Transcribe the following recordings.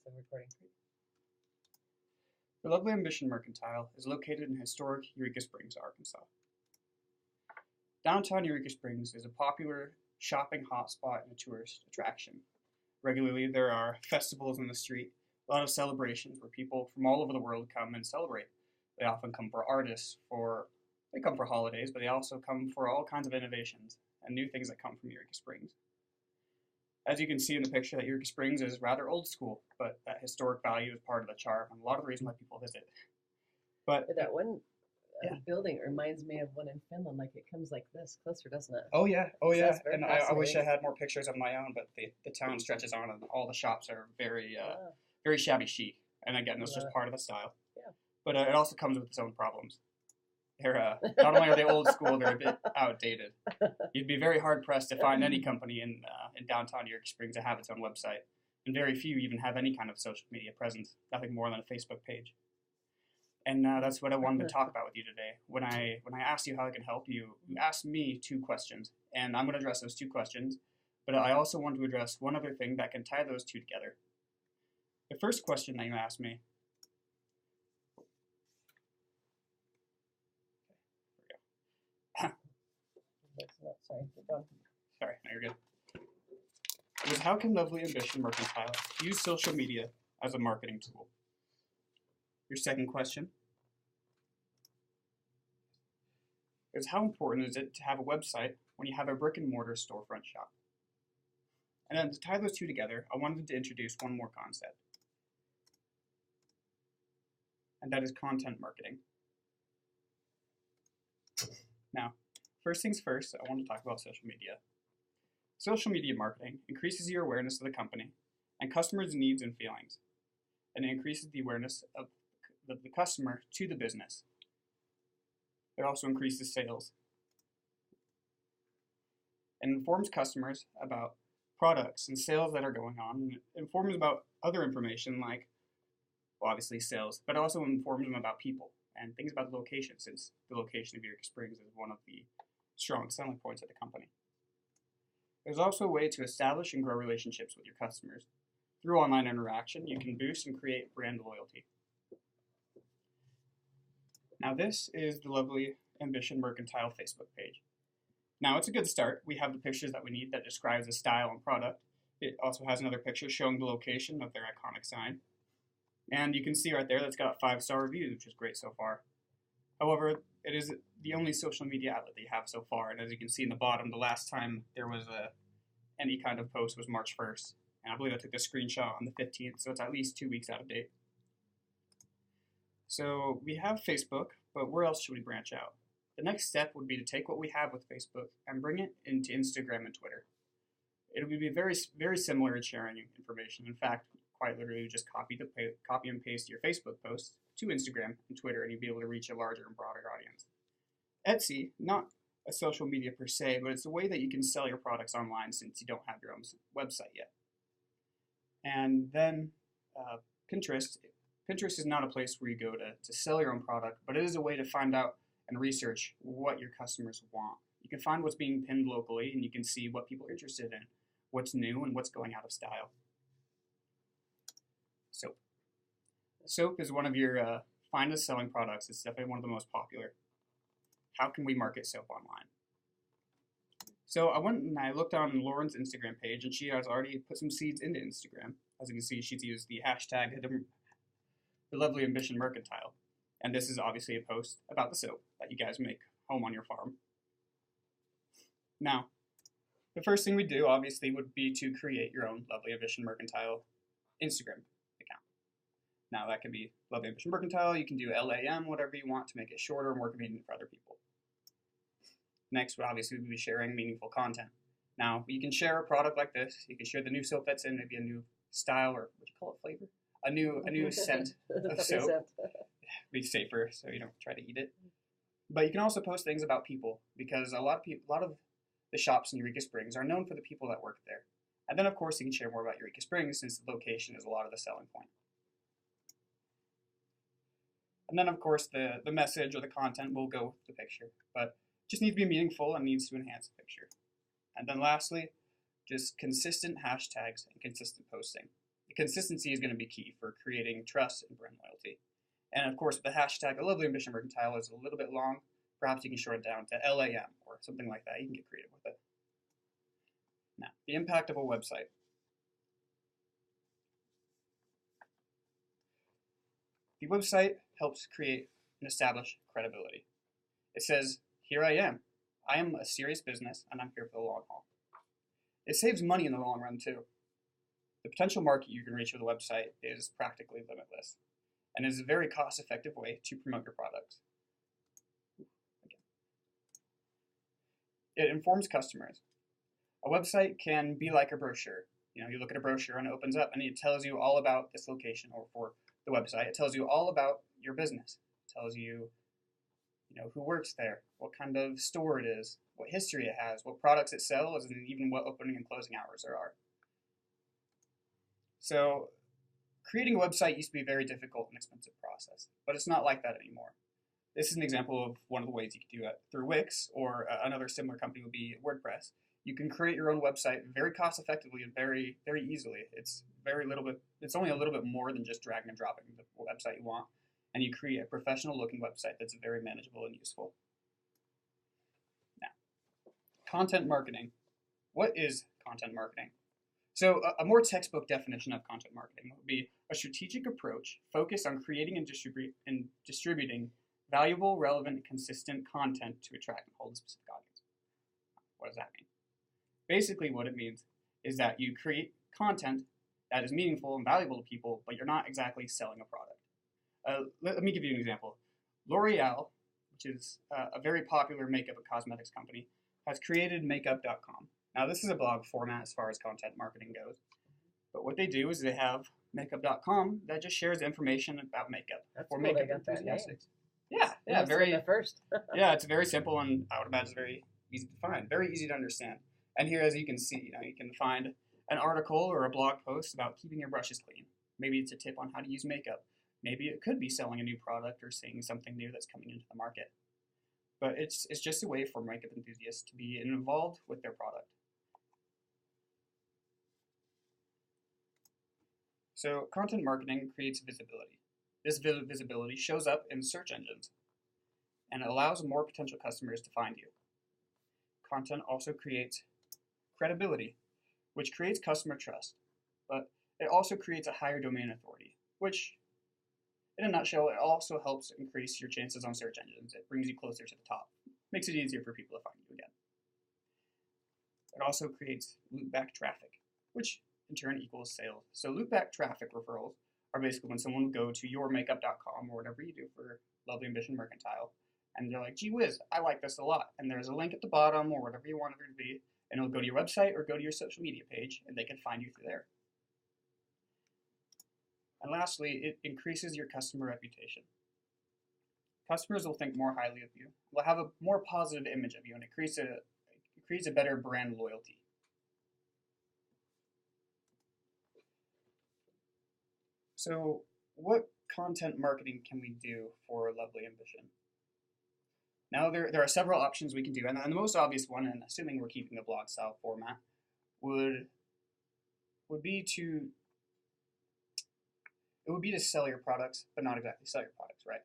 the recording. The lovely Ambition Mercantile is located in historic Eureka Springs, Arkansas. Downtown Eureka Springs is a popular shopping hotspot and a tourist attraction. Regularly, there are festivals in the street, a lot of celebrations where people from all over the world come and celebrate. They often come for artists, they come for holidays, but they also come for all kinds of innovations and new things that come from Eureka Springs. As you can see in the picture, that Eureka Springs is rather old school, but that historic value is part of the charm and a lot of the reason why people visit. But That one Yeah. building reminds me of one in Finland. Like it comes like this closer, doesn't it? oh yeah, That's very and I wish I fascinating. had more pictures of my own, but the town stretches on and all the shops are very Ah, very shabby chic. And again, that's just Yeah. part of the style. Yeah. But it also comes with its own problems. They're not only are they old school, they're a bit outdated. You'd be very hard pressed to find any company in downtown Eureka Springs to have its own website, and very few even have any kind of social media presence. Nothing more than a Facebook page. And that's what I wanted to talk about with you today. When I asked you how I can help you, you asked me two questions, and I'm going to address those two questions. But I also want to address one other thing that can tie those two together. The first question that you asked me. that's not, sorry. Keep going. Sorry, no, you're good. It was how can Lovely Ambition Mercantile use social media as a marketing tool? Your second question is how important is it to have a website when you have a brick and mortar storefront shop? And then to tie those two together, I wanted to introduce one more concept, and that is content marketing. Now, first things first, I want to talk about social media. Social media marketing increases your awareness of the company and customers' needs and feelings, and it increases the awareness of the customer to the business. It also increases sales and informs customers about products and sales that are going on, and it informs about other information like, well, obviously sales, but also informs them about people and things about the location, since the location of Eureka Springs is one of the strong selling points of the company. There's also a way to establish and grow relationships with your customers. Through online interaction, you can boost and create brand loyalty. Now this is the Lovely Ambition Mercantile Facebook page. Now it's a good start. We have the pictures that we need that describes the style and product. It also has another picture showing the location of their iconic sign. And you can see right there that's got 5-star reviews, which is great so far. However, it is the only social media outlet that you have so far. And as you can see in the bottom, the last time there was any kind of post was March 1st. And I believe I took the screenshot on the 15th, so it's at least 2 weeks out of date. So we have Facebook, but where else should we branch out? The next step would be to take what we have with Facebook and bring it into Instagram and Twitter. It would be very, very similar in sharing information. In fact, quite literally just copy and paste your Facebook post to Instagram and Twitter, and you'd be able to reach a larger and broader audience. Etsy, not a social media per se, but it's a way that you can sell your products online since you don't have your own website yet. And then Pinterest. Pinterest is not a place where you go to sell your own product, but it is a way to find out and research what your customers want. You can find what's being pinned locally, and you can see what people are interested in, what's new, and what's going out of style. Soap. Soap is one of your finest selling products. It's definitely one of the most popular. How can we market soap online? So I went and I looked on Lauren's Instagram page, and she has already put some seeds into Instagram. As you can see, she's used the hashtag the Lovely Ambition Mercantile. And this is obviously a post about the soap that you guys make home on your farm. Now, the first thing we do, obviously, would be to create your own Lovely Ambition Mercantile Instagram account. Now, that could be Lovely Ambition Mercantile. You can do LAM, whatever you want to make it shorter and more convenient for other people. Next would obviously be sharing meaningful content. Now, you can share a product like this. You can share the new soap that's in, maybe a new style, or what do you call it, flavor? A new scent of soap. Be safer so you don't try to eat it. But you can also post things about people, because a lot of the shops in Eureka Springs are known for the people that work there. And then of course you can share more about Eureka Springs, since the location is a lot of the selling point. And then of course the message or the content will go with the picture, but it just needs to be meaningful and needs to enhance the picture. And then lastly, just consistent hashtags and consistent posting. The consistency is going to be key for creating trust and brand loyalty. And of course, the hashtag A Lovely Ambition Mercantile is a little bit long. Perhaps you can short it down to LAM or something like that. You can get creative with it. Now, the impact of a website. The website helps create and establish credibility. It says, here I am. I am a serious business, and I'm here for the long haul. It saves money in the long run, too. The potential market you can reach with a website is practically limitless, and is a very cost-effective way to promote your products. It informs customers. A website can be like a brochure. You look at a brochure and it opens up and it tells you all about this location, or for the website, it tells you all about your business. It tells you, who works there, what kind of store it is, what history it has, what products it sells, and even what opening and closing hours there are. So, creating a website used to be a very difficult and expensive process, but it's not like that anymore. This is an example of one of the ways you can do it. Through Wix, or another similar company would be WordPress. You can create your own website very cost effectively and very, very easily. It's only a little bit more than just dragging and dropping the website you want, and you create a professional looking website that's very manageable and useful. Now, content marketing. What is content marketing? So a more textbook definition of content marketing would be a strategic approach focused on creating and distributing valuable, relevant, and consistent content to attract and hold a specific audience. What does that mean? Basically, what it means is that you create content that is meaningful and valuable to people, but you're not exactly selling a product. Let me give you an example. L'Oreal, which is a very popular makeup and cosmetics company, has created makeup.com. Now, this is a blog format as far as content marketing goes, but what they do is they have makeup.com that just shares information about makeup That's for cool, makeup they got that name. enthusiasts. Yeah, That's very. the first. Yeah, it's very simple, and I would imagine it's very easy to find, very easy to understand. And here, as you can see, you can find an article or a blog post about keeping your brushes clean. Maybe it's a tip on how to use makeup. Maybe it could be selling a new product or seeing something new that's coming into the market. But it's just a way for makeup enthusiasts to be involved with their product. So content marketing creates visibility. This visibility shows up in search engines, and it allows more potential customers to find you. Content also creates credibility, which creates customer trust, but it also creates a higher domain authority, which, in a nutshell, it also helps increase your chances on search engines. It brings you closer to the top, makes it easier for people to find you again. It also creates loopback traffic, which in turn equals sales. So loopback traffic referrals are basically when someone will go to yourmakeup.com or whatever you do for Lovely Ambition Mercantile, and they're like, gee whiz, I like this a lot. And there's a link at the bottom or whatever you want it to be, and it'll go to your website or go to your social media page, and they can find you through there. And lastly, it increases your customer reputation. Customers will think more highly of you, will have a more positive image of you, and it creates a better brand loyalty. So what content marketing can we do for Lovely Ambition? Now, there are several options we can do, and the most obvious one, and assuming we're keeping the blog style format, would be to sell your products, but not exactly sell your products, right?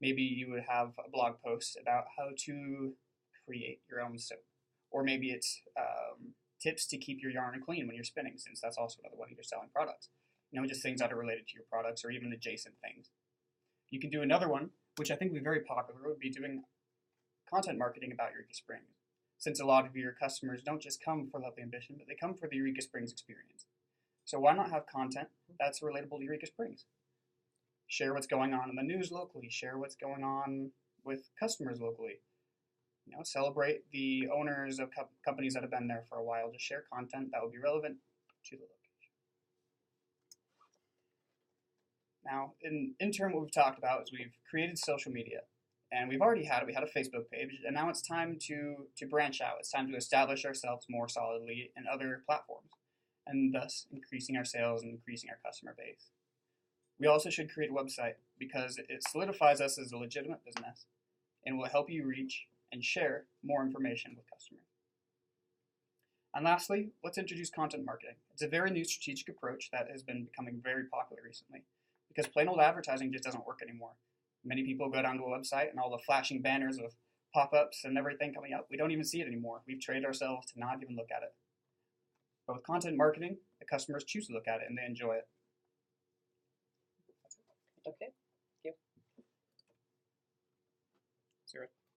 Maybe you would have a blog post about how to create your own soap, or maybe it's tips to keep your yarn clean when you're spinning, since that's also another one you're selling products. Just things that are related to your products or even adjacent things. You can do another one, which I think would be very popular, would be doing content marketing about Eureka Springs, since a lot of your customers don't just come for Lovely Ambition, but they come for the Eureka Springs experience. So why not have content that's relatable to Eureka Springs? Share what's going on in the news locally, share what's going on with customers locally. Celebrate the owners of companies that have been there for a while. Just share content that will be relevant to the location. Now, in turn, what we've talked about is we've created social media, and we had a Facebook page, and now it's time to branch out. It's time to establish ourselves more solidly in other platforms, and thus increasing our sales and increasing our customer base. We also should create a website because it solidifies us as a legitimate business and will help you reach and share more information with customers. And lastly, let's introduce content marketing. It's a very new strategic approach that has been becoming very popular recently because plain old advertising just doesn't work anymore. Many people go down to a website and all the flashing banners of pop-ups and everything coming up, we don't even see it anymore. We've trained ourselves to not even look at it. But with content marketing, the customers choose to look at it and they enjoy it. Okay. Zero.